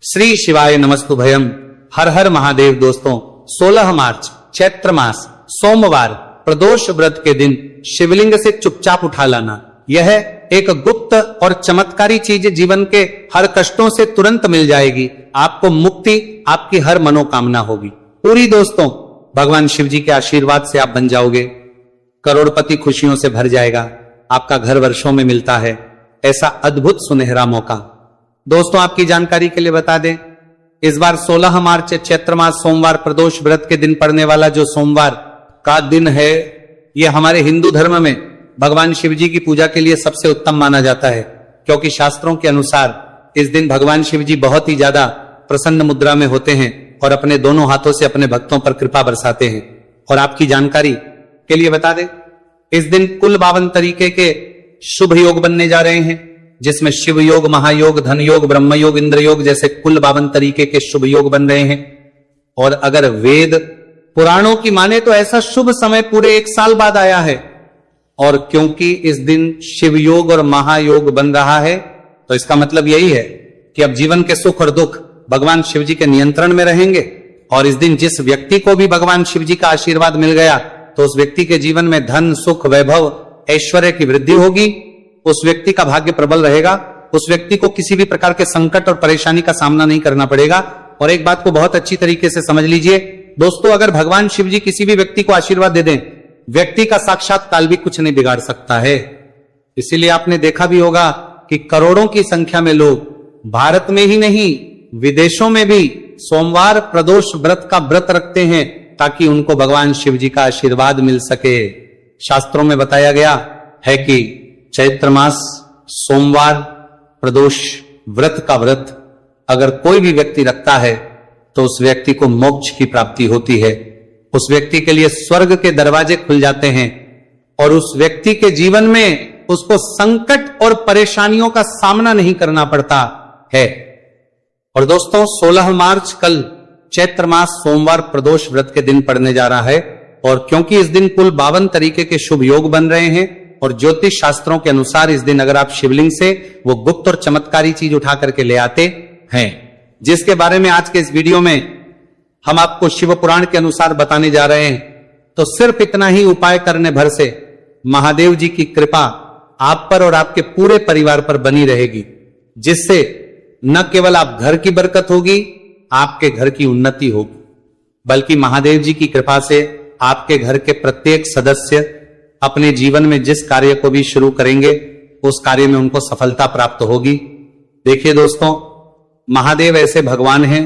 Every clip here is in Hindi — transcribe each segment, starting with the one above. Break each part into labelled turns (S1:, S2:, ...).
S1: श्री शिवाय नमस्तुभयम। हर हर महादेव। दोस्तों 16 मार्च चैत्र मास सोमवार प्रदोष व्रत के दिन शिवलिंग से चुपचाप उठा लाना, यह एक गुप्त और चमत्कारी चीज जीवन के हर कष्टों से तुरंत मिल जाएगी। आपको मुक्ति, आपकी हर मनोकामना होगी पूरी। दोस्तों भगवान शिव जी के आशीर्वाद से आप बन जाओगे, करोड़पति खुशियों से भर जाएगा। आपका घर वर्षों में मिलता है ऐसा अद्भुत सुनहरा मौका। दोस्तों आपकी जानकारी के लिए बता दें, इस बार 16 मार्च चैत्र मास सोमवार प्रदोष व्रत के दिन पड़ने वाला जो सोमवार का दिन है, यह हमारे हिंदू धर्म में भगवान शिव जी की पूजा के लिए सबसे उत्तम माना जाता है, क्योंकि शास्त्रों के अनुसार इस दिन भगवान शिव जी बहुत ही ज्यादा प्रसन्न मुद्रा में होते हैं और अपने दोनों हाथों से अपने भक्तों पर कृपा बरसाते हैं। और आपकी जानकारी के लिए बता दें, इस दिन कुल 52 तरीके के शुभ योग बनने जा रहे हैं, जिसमें शिव योग, महायोग, धन योग, ब्रह्म योग, इंद्र योग जैसे कुल 52 तरीके के शुभ योग बन रहे हैं। और अगर वेद पुराणों की माने तो ऐसा शुभ समय पूरे 1 साल बाद आया है। और क्योंकि इस दिन शिव योग और महायोग बन रहा है, तो इसका मतलब यही है कि अब जीवन के सुख और दुख भगवान शिव जी के नियंत्रण में रहेंगे। और इस दिन जिस व्यक्ति को भी भगवान शिव जी का आशीर्वाद मिल गया, तो उस व्यक्ति के जीवन में धन, सुख, वैभव, ऐश्वर्य की वृद्धि होगी। उस व्यक्ति का भाग्य प्रबल रहेगा। उस व्यक्ति को किसी भी प्रकार के संकट और परेशानी का सामना नहीं करना पड़ेगा। और एक बात को बहुत अच्छी तरीके से समझ लीजिए दोस्तों, अगर भगवान शिव जी किसी भी व्यक्ति को आशीर्वाद दे दें, व्यक्ति का साक्षात काल भी कुछ नहीं बिगाड़ सकता है। इसीलिए आपने देखा भी होगा कि करोड़ों की संख्या में लोग भारत में ही नहीं विदेशों में भी सोमवार प्रदोष व्रत का व्रत रखते हैं, ताकि उनको भगवान शिव जी का आशीर्वाद मिल सके। शास्त्रों में बताया गया है कि चैत्र मास सोमवार प्रदोष व्रत का व्रत अगर कोई भी व्यक्ति रखता है, तो उस व्यक्ति को मोक्ष की प्राप्ति होती है। उस व्यक्ति के लिए स्वर्ग के दरवाजे खुल जाते हैं और उस व्यक्ति के जीवन में उसको संकट और परेशानियों का सामना नहीं करना पड़ता है। और दोस्तों 16 मार्च कल चैत्र मास सोमवार प्रदोष व्रत के दिन पड़ने जा रहा है। और क्योंकि इस दिन कुल 52 तरीके के शुभ योग बन रहे हैं, और ज्योतिष शास्त्रों के अनुसार इस दिन अगर आप शिवलिंग से वो गुप्त और चमत्कारी चीज उठा करके ले आते हैं, जिसके बारे में आज के इस वीडियो में हम आपको शिव पुराण के अनुसार बताने जा रहे हैं, तो सिर्फ इतना ही उपाय करने भर से महादेव जी की कृपा आप पर और आपके पूरे परिवार पर बनी रहेगी, जिससे न केवल आप घर की बरकत होगी, आपके घर की उन्नति होगी, बल्कि महादेव जी की कृपा से आपके घर के प्रत्येक सदस्य अपने जीवन में जिस कार्य को भी शुरू करेंगे, उस कार्य में उनको सफलता प्राप्त होगी। देखिए दोस्तों, महादेव ऐसे भगवान हैं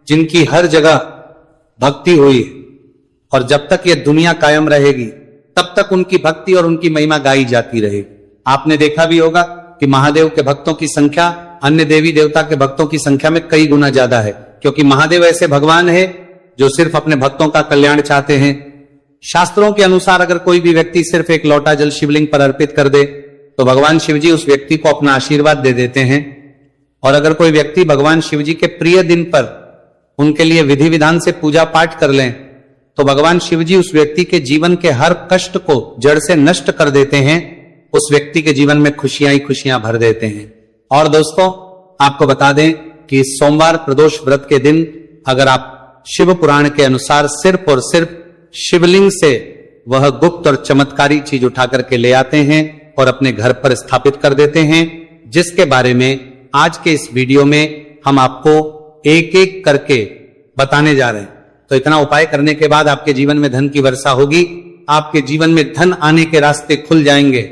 S1: जिनकी हर जगह भक्ति हुई है, और जब तक ये दुनिया कायम रहेगी तब तक उनकी भक्ति और उनकी महिमा गाई जाती रहेगी। आपने देखा भी होगा कि महादेव के भक्तों की संख्या अन्य देवी देवता के भक्तों की संख्या में कई गुना ज्यादा है, क्योंकि महादेव ऐसे भगवान है जो सिर्फ अपने भक्तों का कल्याण चाहते हैं। शास्त्रों के अनुसार अगर कोई भी व्यक्ति सिर्फ एक लोटा जल शिवलिंग पर अर्पित कर दे, तो भगवान शिव जी उस व्यक्ति को अपना आशीर्वाद दे देते हैं। और अगर कोई व्यक्ति भगवान शिव जी के प्रिय दिन पर उनके लिए विधि विधान से पूजा पाठ कर लें, तो भगवान शिव जी उस व्यक्ति के जीवन के हर कष्ट को जड़ से नष्ट कर देते हैं। उस व्यक्ति के जीवन में खुशियां ही खुशियां भर देते हैं। और दोस्तों आपको बता दें कि सोमवार प्रदोष व्रत के दिन अगर आप शिव पुराण के अनुसार सिर्फ और सिर्फ शिवलिंग से वह गुप्त और चमत्कारी चीज उठा करके ले आते हैं और अपने घर पर स्थापित कर देते हैं, जिसके बारे में आज के इस वीडियो में हम आपको एक एक करके बताने जा रहे हैं। तो इतना उपाय करने के बाद आपके जीवन में धन की वर्षा होगी, आपके जीवन में धन आने के रास्ते खुल जाएंगे,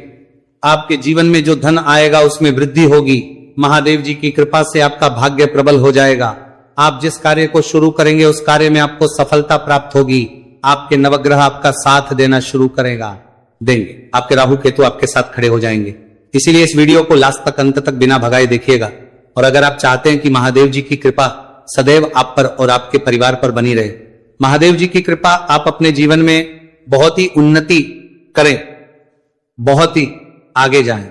S1: आपके जीवन में जो धन आएगा उसमें वृद्धि होगी। महादेव जी की कृपा से आपका भाग्य प्रबल हो जाएगा। आप जिस कार्य को शुरू करेंगे उस कार्य में आपको सफलता प्राप्त होगी। आपके नवग्रह आपका साथ देना शुरू देंगे। आपके राहु केतु आपके साथ खड़े हो जाएंगे। इसीलिए इस वीडियो को लास्ट तक, अंत तक बिना भगाए देखिएगा। और अगर आप चाहते हैं कि महादेव जी की कृपा सदैव आप पर और आपके परिवार पर बनी रहे, महादेव जी की कृपा आप अपने जीवन में बहुत ही उन्नति करें, बहुत ही आगे जाएं,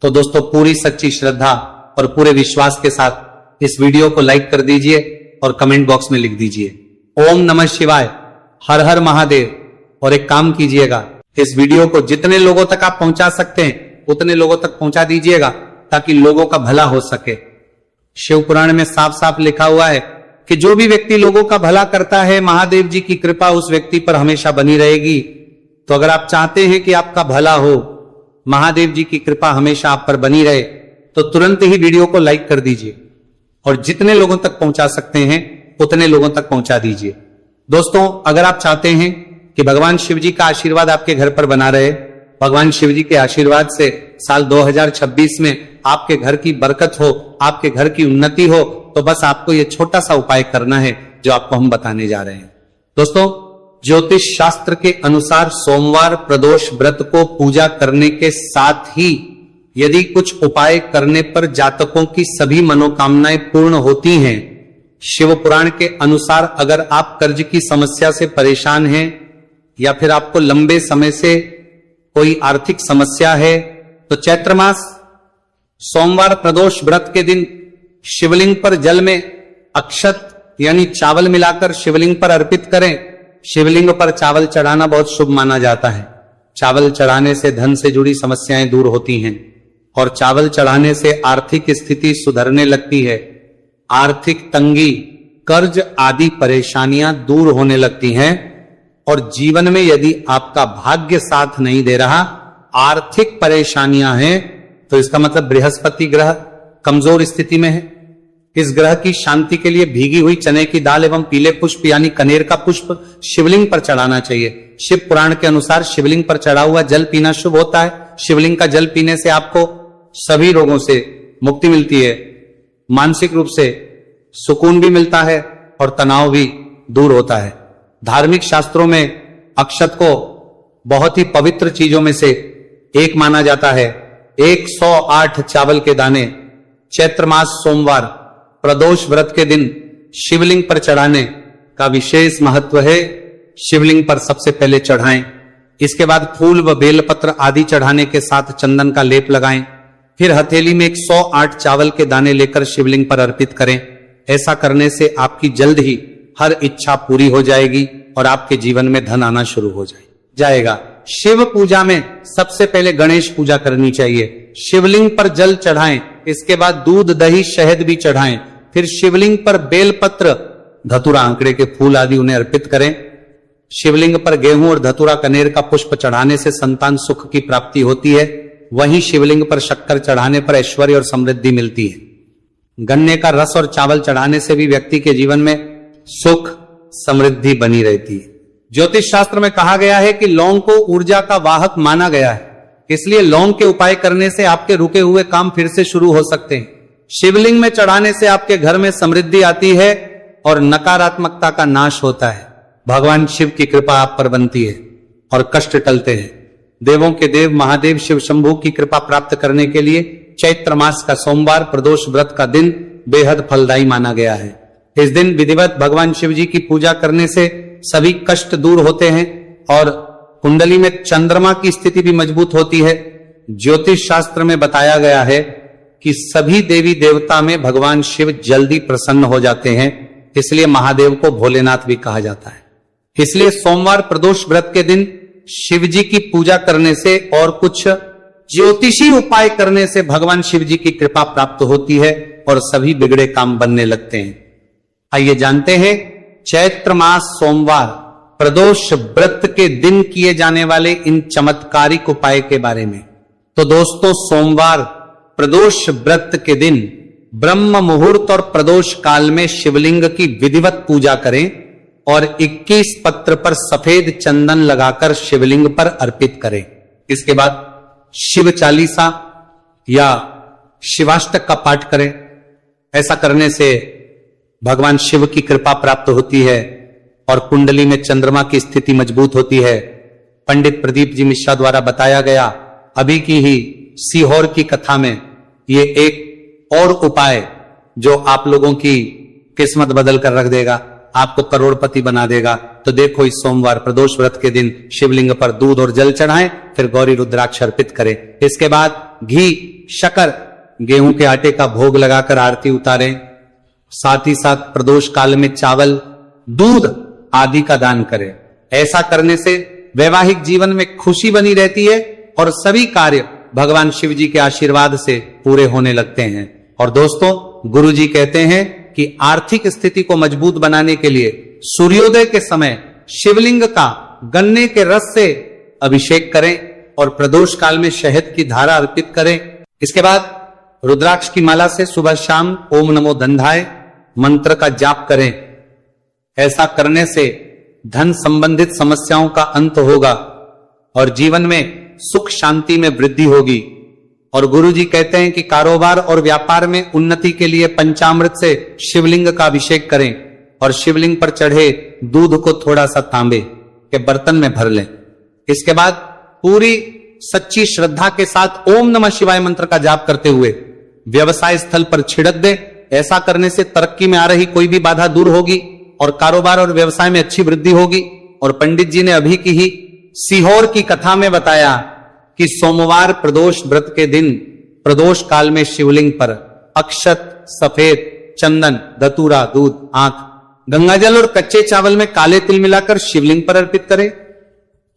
S1: तो दोस्तों पूरी सच्ची श्रद्धा और पूरे विश्वास के साथ इस वीडियो को लाइक कर दीजिए और कमेंट बॉक्स में लिख दीजिए ओम नमः शिवाय, हर हर महादेव। और एक काम कीजिएगा, इस वीडियो को जितने लोगों तक आप पहुंचा सकते हैं उतने लोगों तक पहुंचा दीजिएगा, ताकि लोगों का भला हो सके। शिव पुराण में साफ साफ लिखा हुआ है कि जो भी व्यक्ति लोगों का भला करता है, महादेव जी की कृपा उस व्यक्ति पर हमेशा बनी रहेगी। तो अगर आप चाहते हैं कि आपका भला हो, महादेव जी की कृपा हमेशा आप पर बनी रहे, तो तुरंत ही वीडियो को लाइक कर दीजिए और जितने लोगों तक पहुंचा सकते हैं उतने लोगों तक पहुंचा दीजिए। दोस्तों, अगर आप चाहते हैं कि भगवान शिव जी का आशीर्वाद आपके घर पर बना रहे, भगवान शिव जी के आशीर्वाद से साल 2026 में आपके घर की बरकत हो, आपके घर की उन्नति हो, तो बस आपको यह छोटा सा उपाय करना है जो आपको हम बताने जा रहे हैं। दोस्तों, ज्योतिष शास्त्र के अनुसार सोमवार प्रदोष व्रत को पूजा करने के साथ ही यदि कुछ उपाय करने पर जातकों की सभी मनोकामनाएं पूर्ण होती हैं। शिव पुराण के अनुसार अगर आप कर्ज की समस्या से परेशान हैं या फिर आपको लंबे समय से कोई आर्थिक समस्या है, तो चैत्र मास सोमवार प्रदोष व्रत के दिन शिवलिंग पर जल में अक्षत यानी चावल मिलाकर शिवलिंग पर अर्पित करें। शिवलिंग पर चावल चढ़ाना बहुत शुभ माना जाता है। चावल चढ़ाने से धन से जुड़ी समस्याएं दूर होती हैं और चावल चढ़ाने से आर्थिक स्थिति सुधरने लगती है। आर्थिक तंगी, कर्ज आदि परेशानियां दूर होने लगती हैं और जीवन में यदि आपका भाग्य साथ नहीं दे रहा, आर्थिक परेशानियां हैं, तो इसका मतलब बृहस्पति ग्रह कमजोर स्थिति में है। इस ग्रह की शांति के लिए भीगी हुई चने की दाल एवं पीले पुष्प यानी कनेर का पुष्प शिवलिंग पर चढ़ाना चाहिए। शिव पुराण के अनुसार शिवलिंग पर चढ़ा हुआ जल पीना शुभ होता है। शिवलिंग का जल पीने से आपको सभी रोगों से मुक्ति मिलती है, मानसिक रूप से सुकून भी मिलता है और तनाव भी दूर होता है। धार्मिक शास्त्रों में अक्षत को बहुत ही पवित्र चीजों में से एक माना जाता है। 108 चावल के दाने चैत्र मास सोमवार प्रदोष व्रत के दिन शिवलिंग पर चढ़ाने का विशेष महत्व है। शिवलिंग पर सबसे पहले चढ़ाएं, इसके बाद फूल व बेलपत्र आदि चढ़ाने के साथ चंदन का लेप लगाएं, फिर हथेली में 108 चावल के दाने लेकर शिवलिंग पर अर्पित करें। ऐसा करने से आपकी जल्द ही हर इच्छा पूरी हो जाएगी और आपके जीवन में धन आना शुरू हो जाएगा। शिव पूजा में सबसे पहले गणेश पूजा करनी चाहिए। शिवलिंग पर जल चढ़ाएं, इसके बाद दूध दही शहद भी चढ़ाएं, फिर शिवलिंग पर बेलपत्र धतूरा आंकड़े के फूल आदि उन्हें अर्पित करें। शिवलिंग पर गेहूं और धतूरा कनेर का पुष्प चढ़ाने से संतान सुख की प्राप्ति होती है। वहीं शिवलिंग पर शक्कर चढ़ाने पर ऐश्वर्य और समृद्धि मिलती है। गन्ने का रस और चावल चढ़ाने से भी व्यक्ति के जीवन में सुख समृद्धि बनी रहती है। ज्योतिष शास्त्र में कहा गया है कि लौंग को ऊर्जा का वाहक माना गया है, इसलिए लौंग के उपाय करने से आपके रुके हुए काम फिर से शुरू हो सकते हैं। शिवलिंग में चढ़ाने से आपके घर में समृद्धि आती है और नकारात्मकता का नाश होता है। भगवान शिव की कृपा आप पर बनती है और कष्ट टलते हैं। देवों के देव महादेव शिव शंभू की कृपा प्राप्त करने के लिए चैत्र मास का सोमवार प्रदोष व्रत का दिन बेहद फलदायी माना गया है। इस दिन विधिवत भगवान शिव जी की पूजा करने से सभी कष्ट दूर होते हैं और कुंडली में चंद्रमा की स्थिति भी मजबूत होती है। ज्योतिष शास्त्र में बताया गया है कि सभी देवी देवता में भगवान शिव जल्दी प्रसन्न हो जाते हैं, इसलिए महादेव को भोलेनाथ भी कहा जाता है। इसलिए सोमवार प्रदोष व्रत के दिन शिव जी की पूजा करने से और कुछ ज्योतिषी उपाय करने से भगवान शिव जी की कृपा प्राप्त होती है और सभी बिगड़े काम बनने लगते हैं। आइए जानते हैं चैत्र मास सोमवार प्रदोष व्रत के दिन किए जाने वाले इन चमत्कारिक उपाय के बारे में। तो दोस्तों, सोमवार प्रदोष व्रत के दिन ब्रह्म मुहूर्त और प्रदोष काल में शिवलिंग की विधिवत पूजा करें और 21 पत्र पर सफेद चंदन लगाकर शिवलिंग पर अर्पित करें। इसके बाद शिव चालीसा या शिवाष्टक का पाठ करें। ऐसा करने से भगवान शिव की कृपा प्राप्त होती है और कुंडली में चंद्रमा की स्थिति मजबूत होती है। पंडित प्रदीप जी मिश्रा द्वारा बताया गया अभी की ही सीहोर की कथा में ये एक और उपाय जो आप लोगों की किस्मत बदल कर रख देगा, आपको करोड़पति बना देगा। तो देखो, इस सोमवार प्रदोष व्रत के दिन शिवलिंग पर दूध और जल चढ़ाएं, फिर गौरी रुद्राक्ष अर्पित करें। इसके बाद घी, शक्कर, गेहूं के आटे का भोग लगाकर आरती उतारें। साथ ही साथ प्रदोष काल में चावल, दूध आदि का दान करें। ऐसा करने से वैवाहिक जीवन में खुशी बनी रहती है और सभी कार्य भगवान शिव जी के आशीर्वाद से पूरे होने लगते हैं। और दोस्तों, गुरुजी कहते हैं कि आर्थिक स्थिति को मजबूत बनाने के लिए सूर्योदय के समय शिवलिंग का गन्ने के रस से अभिषेक करें और प्रदोष काल में शहद की धारा अर्पित करें। इसके बाद रुद्राक्ष की माला से सुबह शाम ओम नमो धनधाय मंत्र का जाप करें। ऐसा करने से धन संबंधित समस्याओं का अंत होगा और जीवन में सुख शांति में वृद्धि होगी। और गुरुजी कहते हैं कि कारोबार और व्यापार में उन्नति के लिए पंचामृत से शिवलिंग का अभिषेक करें और शिवलिंग पर चढ़े दूध को थोड़ा सा तांबे के बर्तन में भर लें। इसके बाद पूरी सच्ची श्रद्धा के साथ ओम नमः शिवाय मंत्र का जाप करते हुए व्यवसाय स्थल पर छिड़क दे। ऐसा करने से तरक्की में आ रही कोई भी बाधा दूर होगी और कारोबार और व्यवसाय में अच्छी वृद्धि होगी। और पंडित जी ने अभी की ही सीहोर की कथा में बताया कि सोमवार प्रदोष व्रत के दिन प्रदोष काल में शिवलिंग पर अक्षत, सफेद चंदन, धतूरा, दूध, आंख, गंगाजल और कच्चे चावल में काले तिल मिलाकर शिवलिंग पर अर्पित करें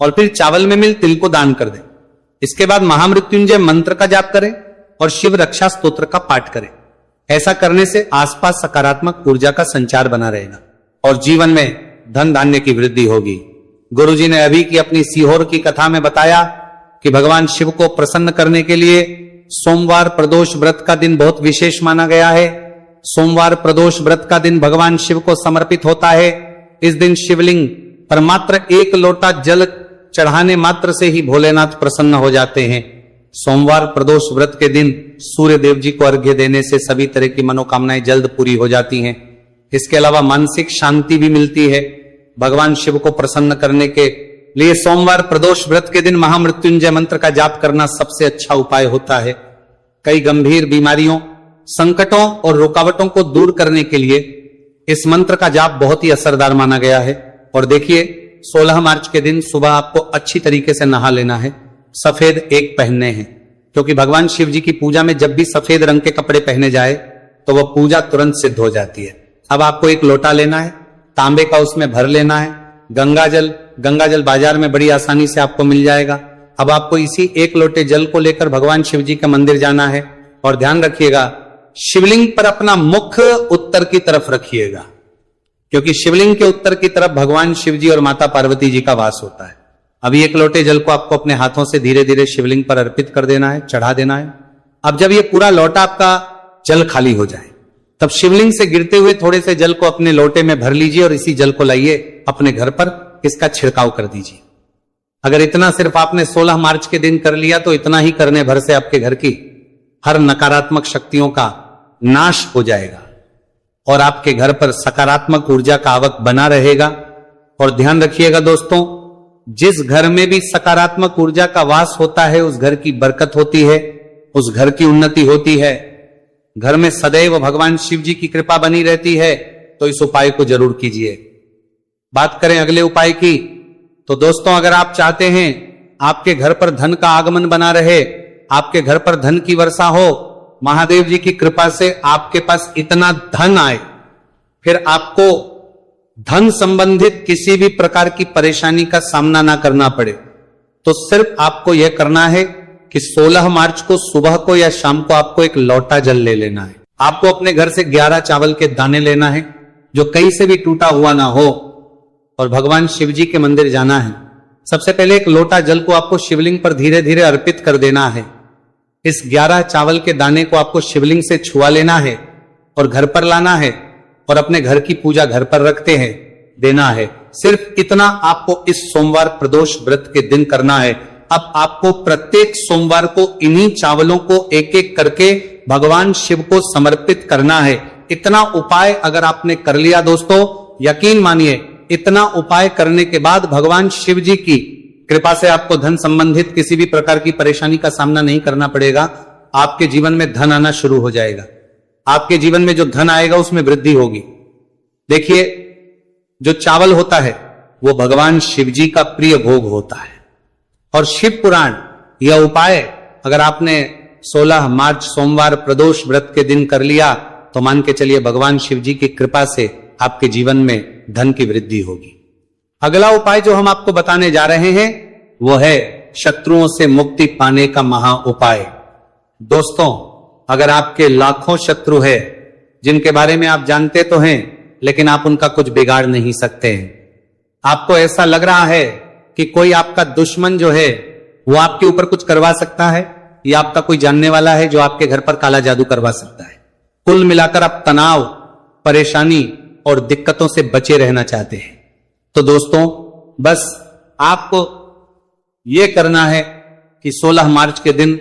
S1: और फिर चावल में मिल तिल को दान कर दें। इसके बाद महामृत्युंजय मंत्र का जाप करें और शिव रक्षा स्तोत्र का पाठ करें। ऐसा करने से आसपास सकारात्मक ऊर्जा का संचार बना रहेगा और जीवन में धन धान्य की वृद्धि होगी। गुरुजी ने अभी की अपनी सीहोर की कथा में बताया कि भगवान शिव को प्रसन्न करने के लिए सोमवार प्रदोष व्रत का दिन बहुत विशेष माना गया है। सोमवार प्रदोष व्रत का दिन भगवान शिव को समर्पित होता है। इस दिन शिवलिंग पर मात्र 1 लोटा जल चढ़ाने मात्र से ही भोलेनाथ प्रसन्न हो जाते हैं। सोमवार प्रदोष व्रत के दिन सूर्य देव जी को अर्घ्य देने से सभी तरह की मनोकामनाएं जल्द पूरी हो जाती हैं। इसके अलावा मानसिक शांति भी मिलती है। भगवान शिव को प्रसन्न करने के लिए सोमवार प्रदोष व्रत के दिन महामृत्युंजय मंत्र का जाप करना सबसे अच्छा उपाय होता है। कई गंभीर बीमारियों, संकटों और रुकावटों को दूर करने के लिए इस मंत्र का जाप बहुत ही असरदार माना गया है। और देखिए 16 मार्च के दिन सुबह आपको अच्छी तरीके से नहा लेना है, सफेद एक पहनने हैं, क्योंकि भगवान शिव जी की पूजा में जब भी सफेद रंग के कपड़े पहने जाए तो वह पूजा तुरंत सिद्ध हो जाती है। अब आपको एक लोटा लेना है, तांबे का उसमें भर लेना है। गंगाजल बाजार में बड़ी आसानी से आपको मिल जाएगा। अब आपको इसी 1 लोटे जल को लेकर भगवान शिव जी के मंदिर जाना है और ध्यान रखिएगा शिवलिंग पर अपना मुख उत्तर की तरफ रखिएगा, क्योंकि शिवलिंग के उत्तर की तरफ भगवान शिव जी और माता पार्वती जी का वास होता है। अभी 1 लोटे जल को आपको अपने हाथों से धीरे धीरे शिवलिंग पर अर्पित कर देना है, चढ़ा देना है। अब जब ये पूरा लोटा आपका जल खाली हो जाए तब शिवलिंग से गिरते हुए थोड़े से जल को अपने लोटे में भर लीजिए और इसी जल को लाइए अपने घर पर, इसका छिड़काव कर दीजिए। अगर इतना सिर्फ आपने 16 मार्च के दिन कर लिया तो इतना ही करने भर से आपके घर की हर नकारात्मक शक्तियों का नाश हो जाएगा और आपके घर पर सकारात्मक ऊर्जा का आवक बना रहेगा। और ध्यान रखिएगा दोस्तों, जिस घर में भी सकारात्मक ऊर्जा का वास होता है उस घर की बरकत होती है, उस घर की उन्नति होती है, घर में सदैव भगवान शिव जी की कृपा बनी रहती है। तो इस उपाय को जरूर कीजिए। बात करें अगले उपाय की, तो दोस्तों अगर आप चाहते हैं आपके घर पर धन का आगमन बना रहे, आपके घर पर धन की वर्षा हो, महादेव जी की कृपा से आपके पास इतना धन आए, फिर आपको धन संबंधित किसी भी प्रकार की परेशानी का सामना ना करना पड़े, तो सिर्फ आपको यह करना है कि 16 मार्च को सुबह को या शाम को आपको एक लोटा जल ले लेना है। आपको अपने घर से 11 चावल के दाने लेना है जो कहीं से भी टूटा हुआ ना हो और भगवान शिव जी के मंदिर जाना है। सबसे पहले एक लोटा जल को आपको शिवलिंग पर धीरे धीरे अर्पित कर देना है। इस 11 चावल के दाने को आपको शिवलिंग से छुआ लेना है और घर पर लाना है और अपने घर की पूजा घर पर रखते हैं देना है। सिर्फ इतना आपको इस सोमवार प्रदोष व्रत के दिन करना है। अब आपको प्रत्येक सोमवार को इन्हीं चावलों को एक एक करके भगवान शिव को समर्पित करना है। इतना उपाय अगर आपने कर लिया दोस्तों, यकीन मानिए इतना उपाय करने के बाद भगवान शिव जी की कृपा से आपको धन संबंधित किसी भी प्रकार की परेशानी का सामना नहीं करना पड़ेगा। आपके जीवन में धन आना शुरू हो जाएगा। आपके जीवन में जो धन आएगा उसमें वृद्धि होगी। देखिए, जो चावल होता है वो भगवान शिव जी का प्रिय भोग होता है और शिव पुराण यह उपाय अगर आपने 16 मार्च सोमवार प्रदोष व्रत के दिन कर लिया तो मान के चलिए भगवान शिव जी की कृपा से आपके जीवन में धन की वृद्धि होगी। अगला उपाय जो हम आपको बताने जा रहे हैं वो है शत्रुओं से मुक्ति पाने का महा उपाय। दोस्तों, अगर आपके लाखों शत्रु है जिनके बारे में आप जानते तो हैं लेकिन आप उनका कुछ बिगाड़ नहीं सकते हैं। आपको ऐसा लग रहा है कि कोई आपका दुश्मन जो है वो आपके ऊपर कुछ करवा सकता है, या आपका कोई जानने वाला है जो आपके घर पर काला जादू करवा सकता है। कुल मिलाकर आप तनाव, परेशानी और दिक्कतों से बचे रहना चाहते हैं। तो दोस्तों, बस आपको यह करना है कि 16 मार्च के दिन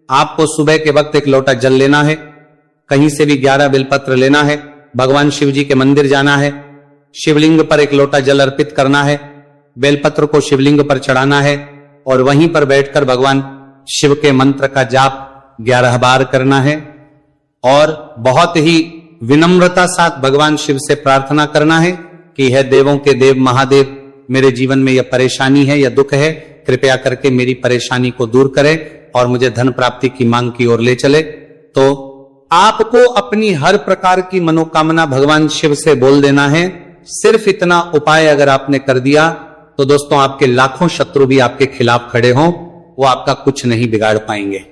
S1: आपको सुबह के वक्त एक लोटा जल लेना है, कहीं से भी 11 बेलपत्र लेना है, भगवान शिव जी के मंदिर जाना है, शिवलिंग पर एक लोटा जल अर्पित करना है, बेलपत्र को शिवलिंग पर चढ़ाना है और वहीं पर बैठकर भगवान शिव के मंत्र का जाप 11 बार करना है और बहुत ही विनम्रता साथ भगवान शिव से प्रार्थना करना है कि है देवों के देव महादेव, मेरे जीवन में यह परेशानी है, यह दुख है, कृपया करके मेरी परेशानी को दूर करे और मुझे धन प्राप्ति की मांग की ओर ले चले। तो आपको अपनी हर प्रकार की मनोकामना भगवान शिव से बोल देना है। सिर्फ इतना उपाय अगर आपने कर दिया तो दोस्तों, आपके लाखों शत्रु भी आपके खिलाफ खड़े हों, वो आपका कुछ नहीं बिगाड़ पाएंगे।